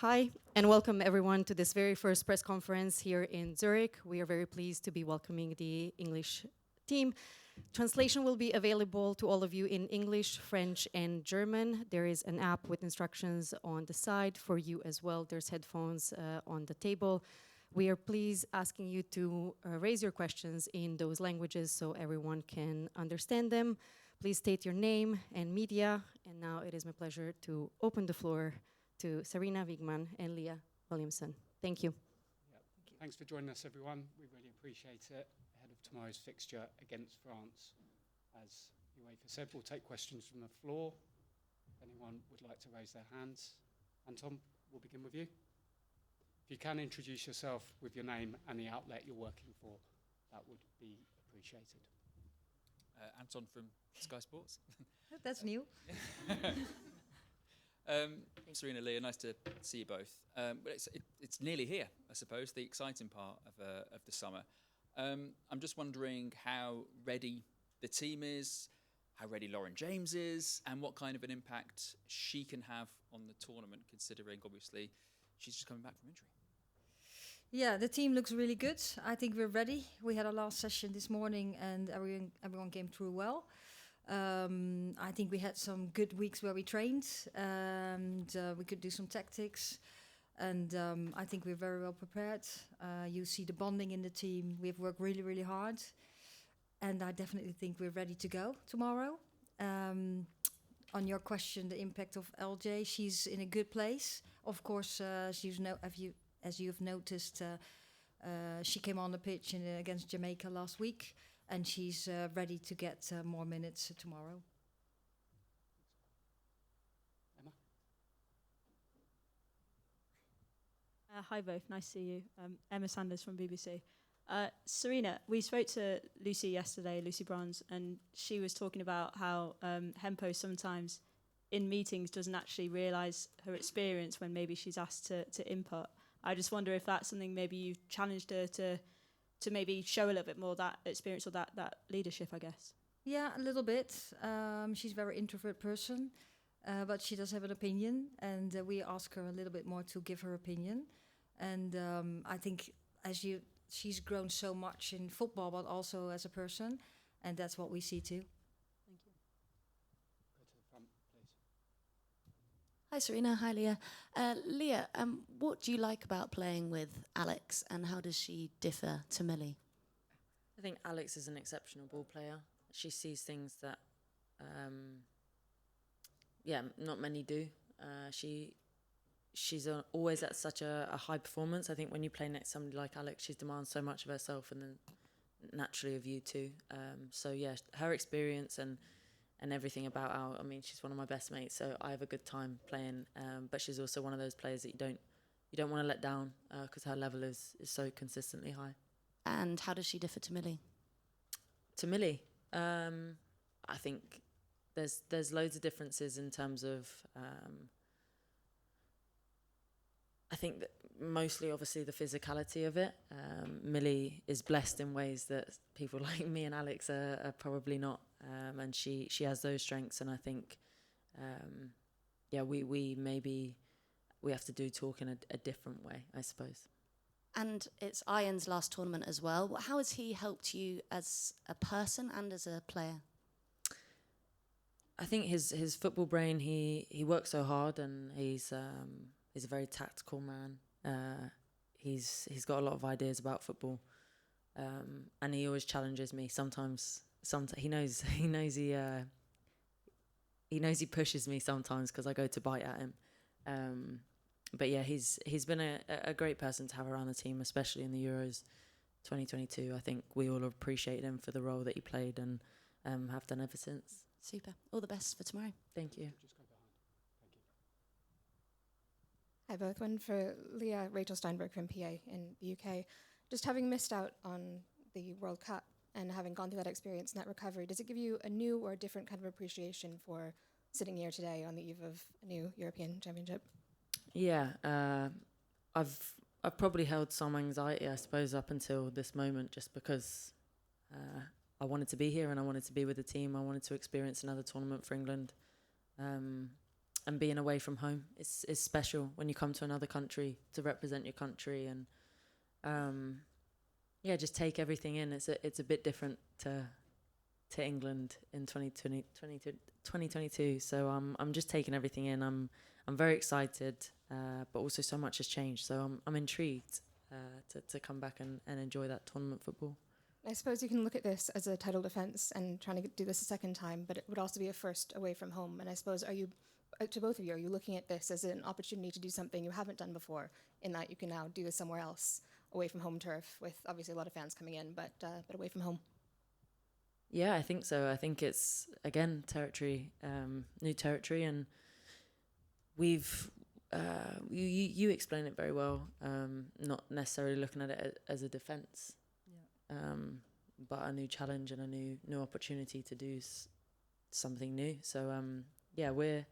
Hi, and welcome everyone to this very first press conference here in Zurich. We are very pleased to be welcoming the English team. Translation will be available to all of you in English, French, and German. There is an app with instructions on the side for you as well. There's headphones on the table. We are pleased asking you to raise your questions in those languages so everyone can understand them. Please state your name and media. And now it is my pleasure to open the floor to Sarina Wiegman and Leah Williamson. Thank you. Yep. Thanks for joining us, everyone. We really appreciate it ahead of tomorrow's fixture against France. As UEFA said, we'll take questions from the floor. If anyone would like to raise their hands. Anton, we'll begin with you. If you can introduce yourself with your name and the outlet you're working for, that would be appreciated. Anton from Sky Sports. That's new. Sarina, Leah, nice to see you both. But it's nearly here, I suppose, the exciting part of the summer. I'm just wondering how ready the team is, how ready Lauren James is, and what kind of an impact she can have on the tournament, considering, obviously, she's just coming back from injury. Yeah, the team looks really good. I think we're ready. We had our last session this morning and everyone came through well. I think we had some good weeks where we trained and we could do some tactics. And I think we're very well prepared. You see the bonding in the team. We've worked really, really hard. And I definitely think we're ready to go tomorrow. On your question, the impact of LJ, she's in a good place. Of course, as you've noticed, she came on the pitch against Jamaica last week. And she's ready to get more minutes tomorrow. Emma? Hi both, nice to see you. Emma Sanders from BBC. Sarina, we spoke to Lucy yesterday, Lucy Bronze, and she was talking about how Hempo sometimes in meetings doesn't actually realise her experience when maybe she's asked to input. I just wonder if that's something maybe you've challenged her to maybe show a little bit more that experience or that leadership, I guess. Yeah, a little bit. She's a very introvert person, but she does have an opinion, and we ask her a little bit more to give her opinion. And I think she's grown so much in football, but also as a person, and that's what we see too. Thank you. Go to the front, please. Hi Sarina, hi Leah. Leah, what do you like about playing with Alex and how does she differ to Millie? I think Alex is an exceptional ball player. She sees things that, not many do. She's always at such a high performance. I think when you play next to somebody like Alex, she demands so much of herself and then naturally of you too. Her experience and everything about her. I mean, she's one of my best mates, so I have a good time playing. But she's also one of those players that you don't want to let down because her level is so consistently high. And how does she differ to Millie? To Millie, I think there's loads of differences in terms of. I think that mostly, obviously, the physicality of it. Millie is blessed in ways that people like me and Alex are probably not. And she has those strengths, and I think, we have to do talk in a different way, I suppose. And it's Ian's last tournament as well. How has he helped you as a person and as a player? I think his football brain. He works so hard, and he's a very tactical man. He's got a lot of ideas about football, and he always challenges me. Sometimes he knows he pushes me sometimes because I go to bite at him. But yeah, he's been a great person to have around the team, especially in the Euros 2022. I think we all appreciate him for the role that he played and have done ever since. Super. All the best for tomorrow. Thank you. Just go behind. Thank you. Hi, both. One for Leah, Rachel Steinberg from PA in the UK. Just having missed out on the World Cup and having gone through that experience and that recovery, does it give you a new or different kind of appreciation for sitting here today on the eve of a new European Championship? Yeah, I've probably held some anxiety, I suppose, up until this moment, just because I wanted to be here and I wanted to be with the team. I wanted to experience another tournament for England. being away from home. It's special when you come to another country to represent your country, and just take everything in. It's a bit different to England in 2022. So I'm just taking everything in. I'm very excited, but also so much has changed. So I'm intrigued to come back and enjoy that tournament football. I suppose you can look at this as a title defence and trying to do this a second time, but it would also be a first away from home. And I suppose, to both of you, are you looking at this as an opportunity to do something you haven't done before, in that you can now do this somewhere else, away from home turf, with obviously a lot of fans coming in, but away from home? Yeah, I think so. I think it's, again, territory, new territory, and we've, you explain it very well, not necessarily looking at it as a defence. But a new challenge and a new opportunity to do something new. So we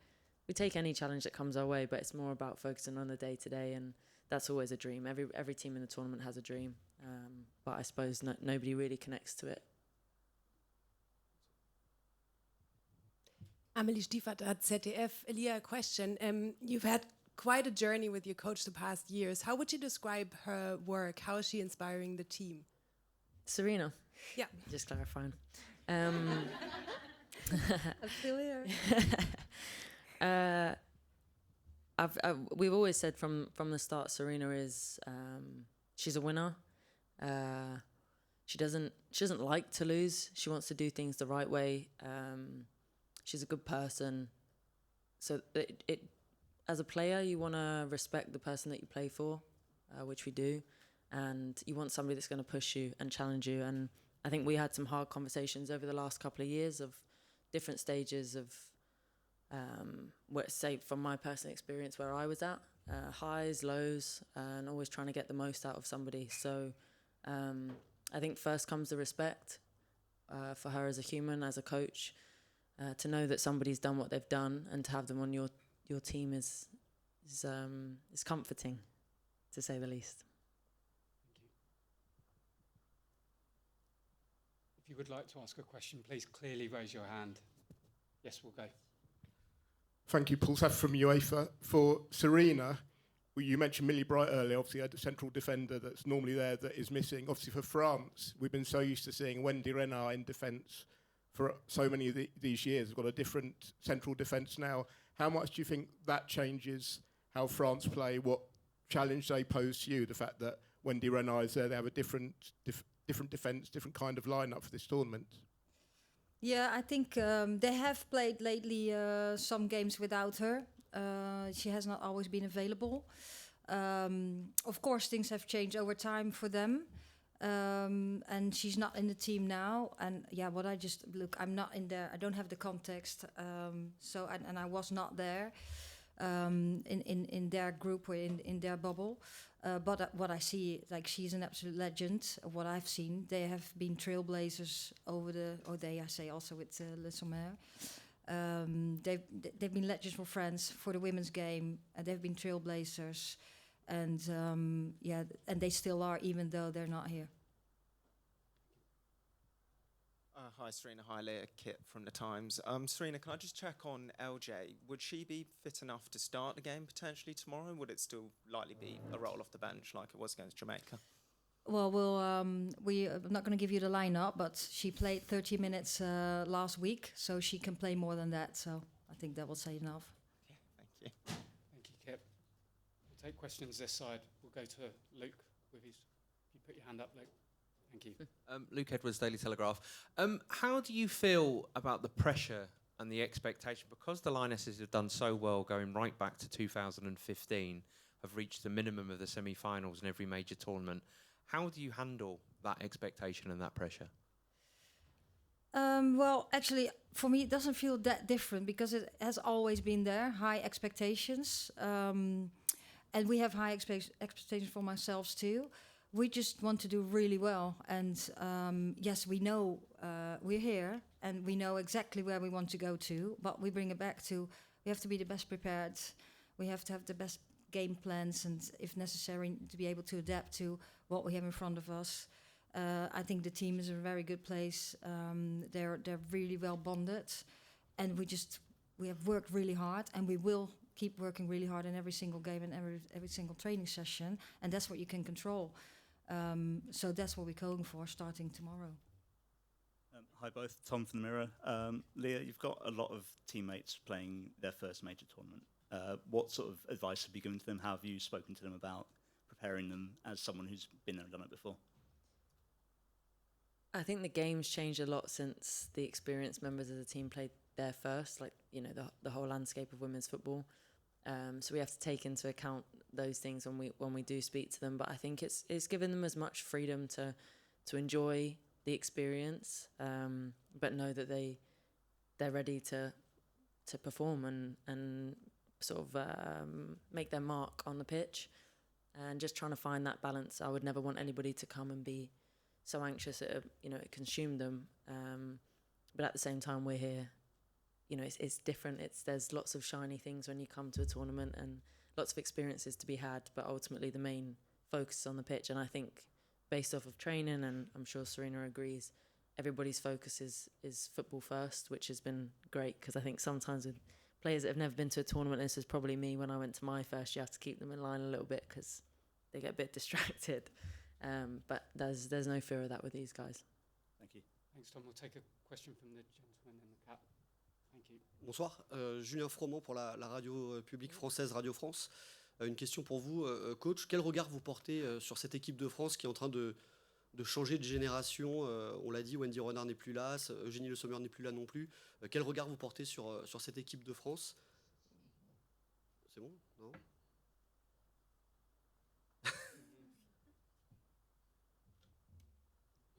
take any challenge that comes our way, but it's more about focusing on the day to day, and that's always a dream. Every team in the tournament has a dream, but I suppose nobody really connects to it. Amelie Stiefert at ZDF. Leah, a question. You've had quite a journey with your coach the past years. How would you describe her work? How is she inspiring the team? Sarina. Yeah. Just clarifying. I'm still here. We've always said from the start, Sarina is she's a winner. She doesn't like to lose. She wants to do things the right way. She's a good person. So it as a player, you want to respect the person that you play for, which we do. And you want somebody that's going to push you and challenge you. And I think we had some hard conversations over the last couple of years of different stages of, say from my personal experience where I was at, highs, lows, and always trying to get the most out of somebody. So I think first comes the respect for her as a human, as a coach, to know that somebody's done what they've done, and to have them on your team is comforting, to say the least. If you would like to ask a question, please clearly raise your hand. Yes, we'll go. Thank you, Paul Saff from UEFA. For Sarina, you mentioned Millie Bright earlier, obviously a central defender that's normally there that is missing. Obviously for France, we've been so used to seeing Wendy Renard in defence for so many of these years. We've got a different central defence now. How much do you think that changes how France play, what challenge they pose to you, the fact that Wendy Renard is there, they have a different defence, different kind of lineup for this tournament? Yeah, I think they have played lately some games without her. She has not always been available. Of course, things have changed over time for them. And she's not in the team now. And yeah, I'm not in there. I don't have the context. And I was not there in their group or in their bubble. But what I see, like, she's an absolute legend. What I've seen, they have been trailblazers also with Le Sommer. They've been legends for France for the women's game, and they've been trailblazers, and and they still are, even though they're not here. Hi, Sarina. Hi, Leah. Kit from The Times. Sarina, can I just check on LJ? Would she be fit enough to start the game potentially tomorrow? Would it still likely be a roll off the bench like it was against Jamaica? Well, I'm not going to give you the lineup, but she played 30 minutes last week, so she can play more than that. So I think that will say enough. Okay, thank you. Thank you, Kip. We'll take questions this side. We'll go to Luke with his. You put your hand up, Luke. Thank you. Luke Edwards, Daily Telegraph. How do you feel about the pressure and the expectation? Because the Lionesses have done so well going right back to 2015, have reached the minimum of the semi-finals in every major tournament. How do you handle that expectation and that pressure? Well, actually, for me, it doesn't feel that different because it has always been there, high expectations. And we have high expectations for ourselves too. We just want to do really well. And yes, we know we're here and we know exactly where we want to go to, but we bring it back to we have to be the best prepared. We have to have the best game plans and, if necessary, to be able to adapt to what we have in front of us. I think the team is in a very good place. They're really well bonded, and we just we have worked really hard, and we will keep working really hard in every single game and every single training session, and that's what you can control. So that's what we're going for starting tomorrow. Hi both, Tom from The Mirror. Leah, you've got a lot of teammates playing their first major tournament. What sort of advice have you given to them? How have you spoken to them about preparing them as someone who's been there and done it before? I think the game's changed a lot since the experienced members of the team played there first, like, you know, the whole landscape of women's football. So we have to take into account those things when we do speak to them. But I think it's given them as much freedom to enjoy the experience, but know that they're ready to perform and sort of make their mark on the pitch, and just trying to find that balance. I would never want anybody to come and be so anxious it consumed them, but at the same time we're here. You know, it's different. There's lots of shiny things when you come to a tournament and lots of experiences to be had, but ultimately the main focus is on the pitch. And I think based off of training, and I'm sure Sarina agrees, everybody's focus is football first, which has been great, because I think sometimes with players that have never been to a tournament, this is probably me when I went to my first, you have to keep them in line a little bit because they get a bit distracted. But there's no fear of that with these guys. Thank you. Thanks, Tom. We'll take a question from the gentleman in the cap. Thank you. Bonsoir, Julien Froment pour la radio publique française Radio France. Une question pour vous, coach. Quel regard vous portez sur cette équipe de France qui est en train de changer de génération? On l'a dit, Wendy Renard n'est plus là, Eugénie Le Sommer n'est plus là non plus. Quel regard vous portez sur cette équipe de France? C'est bon? Non?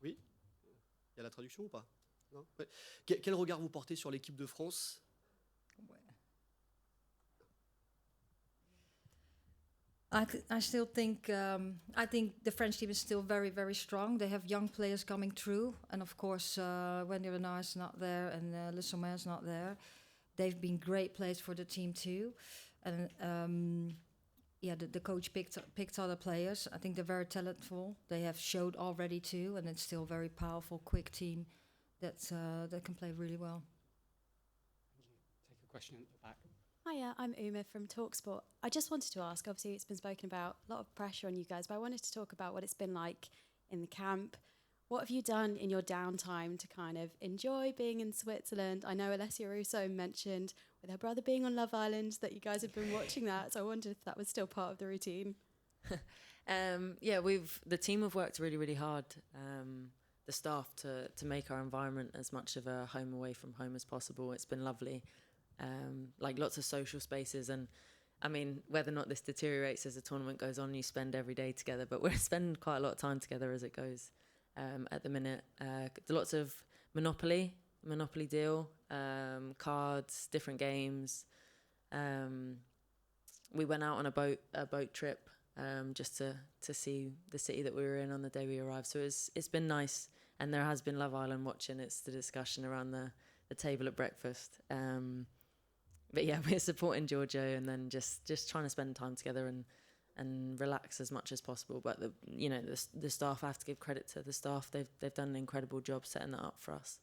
Oui? Il y a la traduction ou pas? Non? Ouais. Quel regard vous portez sur l'équipe de France? I still think I think the French team is still very, very strong. They have young players coming through, and of course Wendy Renard is not there, and Le Sommer is not there. They've been great players for the team too, and the coach picked other players. I think they're very talented. They have showed already too, and it's still a very powerful, quick team that can play really well. Take a question at the back. Hiya, I'm Uma from TalkSport. I just wanted to ask, obviously it's been spoken about, a lot of pressure on you guys, but I wanted to talk about what it's been like in the camp. What have you done in your downtime to kind of enjoy being in Switzerland? I know Alessia Russo mentioned with her brother being on Love Island that you guys had been watching that, so I wondered if that was still part of the routine. The team have worked really, really hard, the staff, to make our environment as much of a home away from home as possible. It's been lovely. Like lots of social spaces, and I mean, whether or not this deteriorates as the tournament goes on, you spend every day together, but we're spending quite a lot of time together as it goes at the minute. Lots of Monopoly deal, cards, different games. We went out on a boat trip just to see the city that we were in on the day we arrived, so it's been nice. And there has been Love Island watching. It's the discussion around the table at breakfast. But yeah, we're supporting Giorgio, and then just trying to spend time together and relax as much as possible. But the staff, I have to give credit to the staff. They've done an incredible job setting that up for us.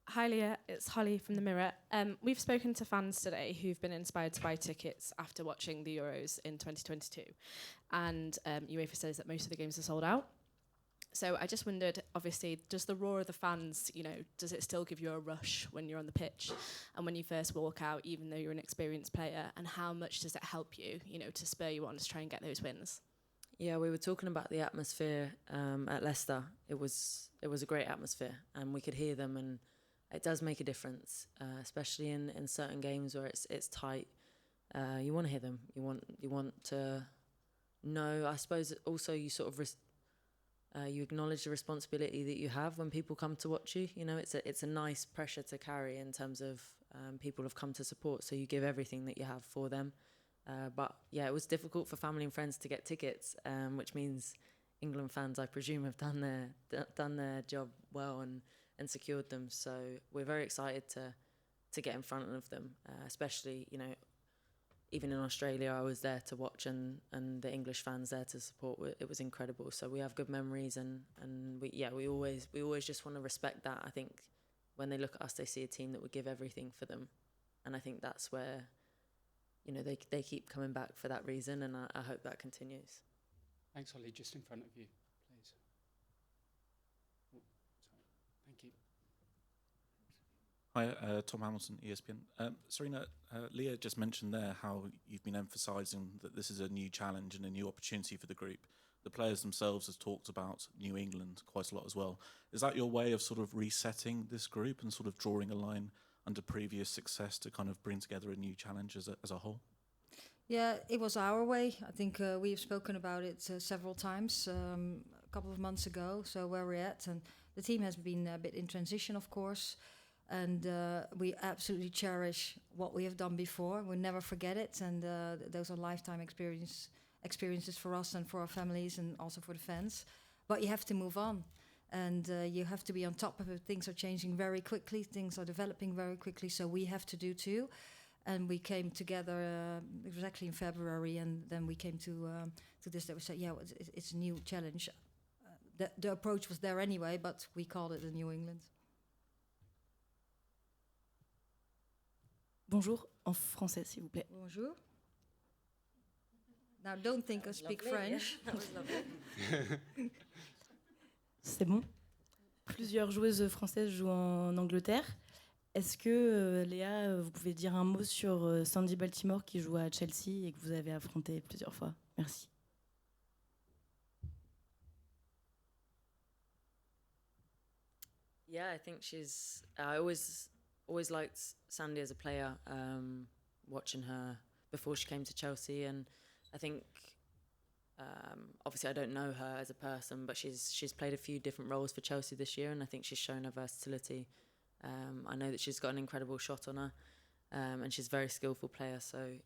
Hi Leah, it's Holly from The Mirror. We've spoken to fans today who've been inspired to buy tickets after watching the Euros in 2022. And UEFA says that most of the games are sold out. So I just wondered, obviously, does the roar of the fans, does it still give you a rush when you're on the pitch and when you first walk out, even though you're an experienced player? And how much does it help you, to spur you on to try and get those wins? Yeah, we were talking about the atmosphere at Leicester. It was a great atmosphere, and we could hear them, and it does make a difference, especially in certain games where it's tight. You want to hear them. You want to know. I suppose also you sort of you acknowledge the responsibility that you have when people come to watch you. It's a nice pressure to carry in terms of people have come to support, so you give everything that you have for them. But yeah, it was difficult for family and friends to get tickets, which means England fans, I presume, have done their job well and secured them. So we're very excited to get in front of them, especially even in Australia, I was there to watch, and the English fans there to support. It was incredible. So we have good memories, and we always just want to respect that. I think when they look at us, they see a team that would give everything for them, and I think that's where, you know, they keep coming back for that reason, and I hope that continues. Thanks, Holly. Just in front of you, please. Oh, sorry. Thank you. Hi, Tom Hamilton, ESPN. Sarina, Leah just mentioned there how you've been emphasising that this is a new challenge and a new opportunity for the group. The players themselves have talked about New England quite a lot as well. Is that your way of sort of resetting this group and sort of drawing a line under previous success to kind of bring together a new challenge as a whole? Yeah, it was our way. I think we've spoken about it several times a couple of months ago, so where we're at. And the team has been a bit in transition, of course. And we absolutely cherish what we have done before. We'll never forget it. And those are lifetime experiences for us and for our families and also for the fans. But you have to move on. And you have to be on top of it. Things are changing very quickly. Things are developing very quickly. So we have to do too. And we came together exactly in February. And then we came to this that we said, yeah, it's a new challenge. The approach was there anyway, but we called it the New England. Bonjour, en français, s'il vous plaît. Bonjour. Now, don't think I speak French. That was lovely. C'est bon. Plusieurs joueuses françaises jouent en Angleterre. Est-ce que, Léa, vous pouvez dire un mot sur Sandy Baltimore qui joue à Chelsea et que vous avez affronté plusieurs fois? Merci. Yeah, I think I always liked Sandy as a player, watching her before she came to Chelsea, and I think obviously I don't know her as a person, but she's played a few different roles for Chelsea this year, and I think she's shown her versatility. I know that she's got an incredible shot on her, and she's a very skillful player. So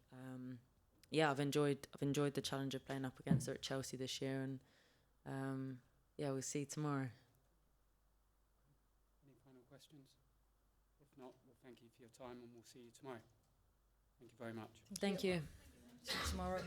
yeah, I've enjoyed the challenge of playing up against her at Chelsea this year, and yeah, we'll see tomorrow. Any final questions? If not, we'll thank you for your time and we'll see you tomorrow. Thank you very much. Thank you. See you tomorrow.